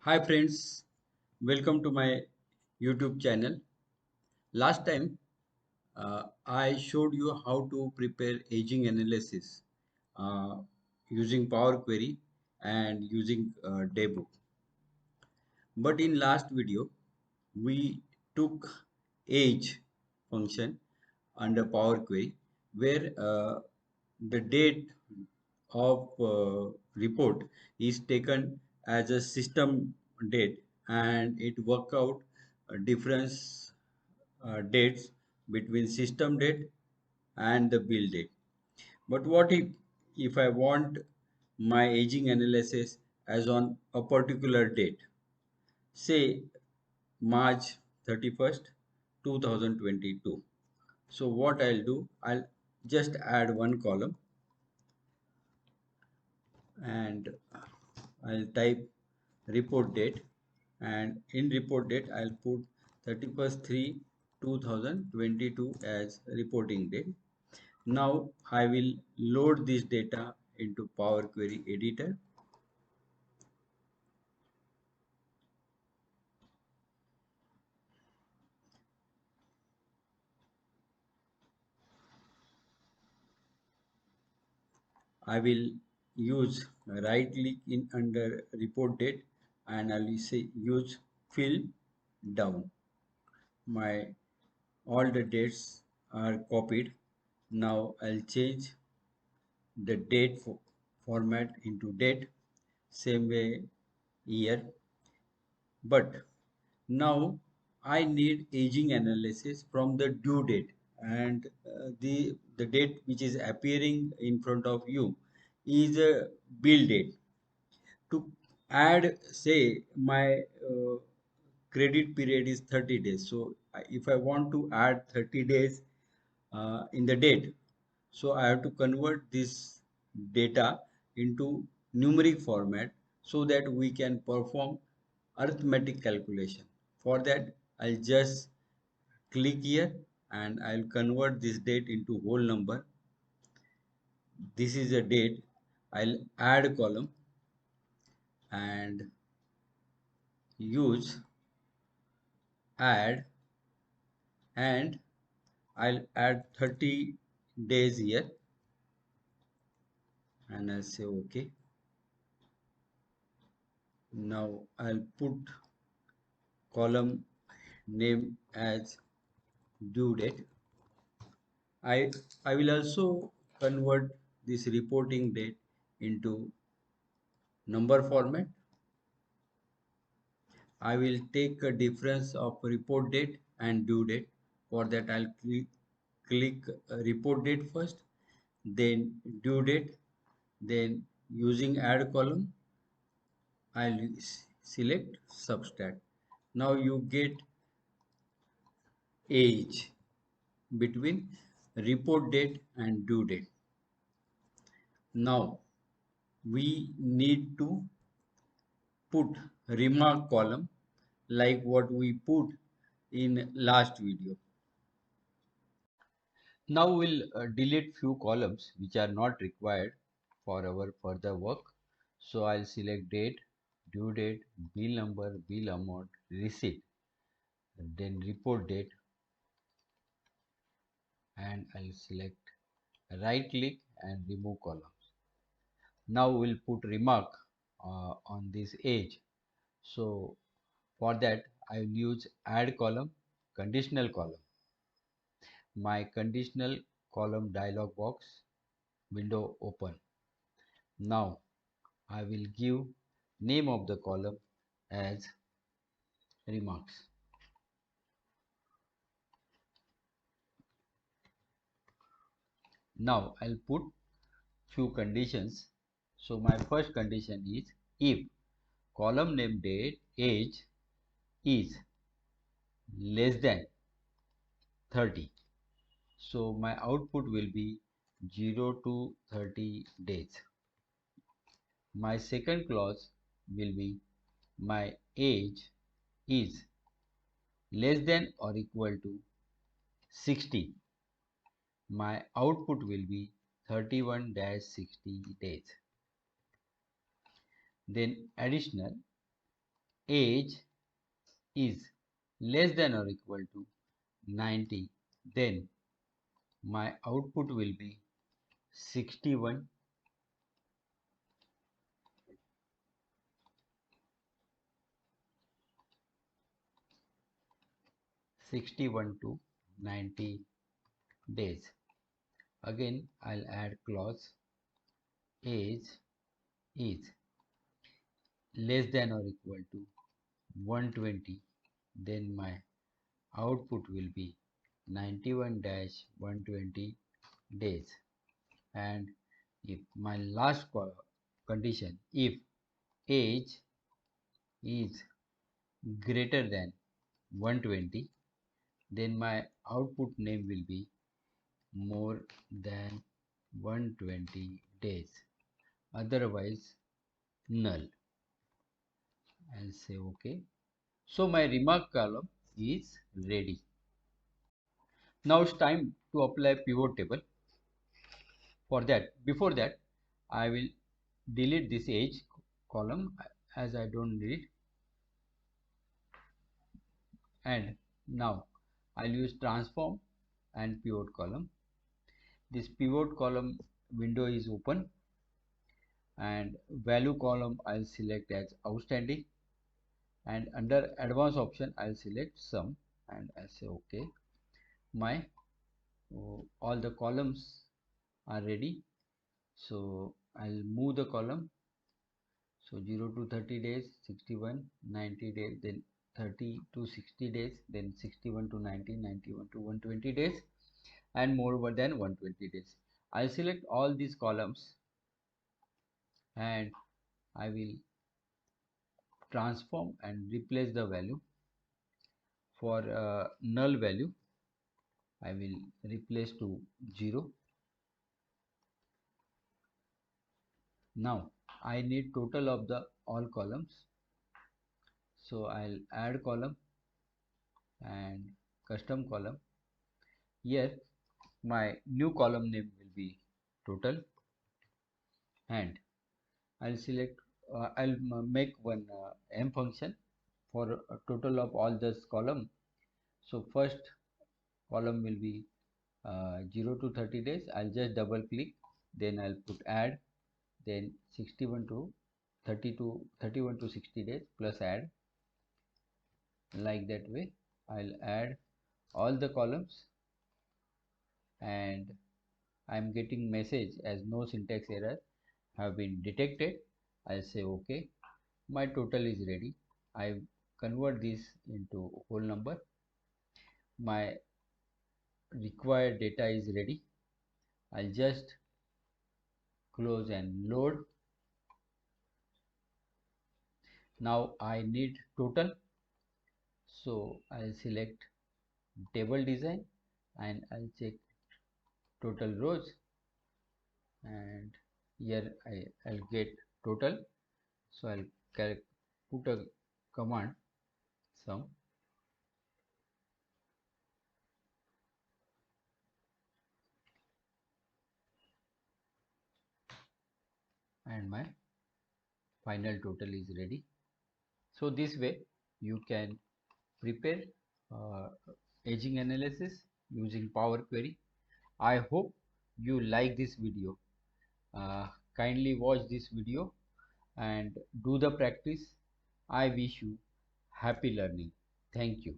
Hi friends, welcome to my YouTube channel. Last time I showed you how to prepare aging analysis uh, using Power Query and using Daybook. But in last video we took age function under Power Query where the date of report is taken as a system date and it work out difference dates between system date and the bill date. But what if I want my aging analysis as on a particular date, say March 31st 2022. So what I'll do, I'll just add one column and I'll type report date, and in report date I'll put 31st 3 2022 as reporting date. Now I will load this data into Power Query editor. I will use right click in under report date and I will say use fill down. My all the dates are copied. Now I'll change the date format into date, same way year. But now I need aging analysis from the due date, and the date which is appearing in front of you is a bill date. To add, say my credit period is 30 days, so if I want to add 30 days in the date, so I have to convert this data into numeric format so that we can perform arithmetic calculation. For that I'll just click here and I'll convert this date into whole number. This is a date. I'll add a column and use add, and I'll add 30 days here and I'll say okay. Now I'll put column name as due date. I I will also convert this reporting date into number format. I will take a difference of report date and due date. For that I'll click report date first, then due date, then using add column I'll select subtract. Now you get age between report date and due date. Now we need to put remark column like what we put in last video. Now we'll delete few columns which are not required for our further work. So I'll select date, due date, bill number, bill amount, receipt, then report date, and I'll select right click and remove columns. Now we'll put remark on this age. So for that I will use add column, conditional column. My conditional column dialog box window open. Now I will give name of the column as remarks. Now I'll put few conditions. So my first condition is if column name date age is less than 30. So my output will be 0 to 30 days. My second clause will be my age is less than or equal to 60. My output will be 31-60 days. Then additional, age is less than or equal to 90, then my output will be 61, 61 to 90 days. Again, I'll add clause age is less than or equal to 120, then my output will be 91-120 days. And if my last condition, if age is greater than 120, then my output name will be more than 120 days, otherwise null. I'll say OK. So my remark column is ready. Now it's time to apply pivot table. For that, before that, I will delete this age column as I don't need it. And now I'll use transform and pivot column. This pivot column window is open, and value column I'll select as outstanding, and under advanced option I'll select sum, and I'll say OK. My all the columns are ready, so I'll move the column. So 0 to 30 days, 61, 90 days, then 30 to 60 days, then 61 to 90, 91 to 120 days, and more than 120 days. I'll select all these columns and I will transform and replace the value. For null value, I will replace to 0. Now I need total of the all columns. So I'll add column and custom column. Here my new column name will be total, and I'll select I'll make one m function for a total of all this column. So first column will be 0 to 30 days. I'll just double click, then I'll put add, then 61 to 30 to 31 to 60 days plus add. Like that way I'll add all the columns, and I'm getting message as no syntax error have been detected. I'll say OK. My total is ready. I convert this into whole number. My required data is ready. I'll just close and load. Now I need total, so I'll select table design and I'll check total rows, and here I'll get total. So I'll put a command sum, and my final total is ready. So this way you can prepare uh, aging analysis using Power Query. I hope you like this video. Kindly watch this video and do the practice. I wish you happy learning. Thank you.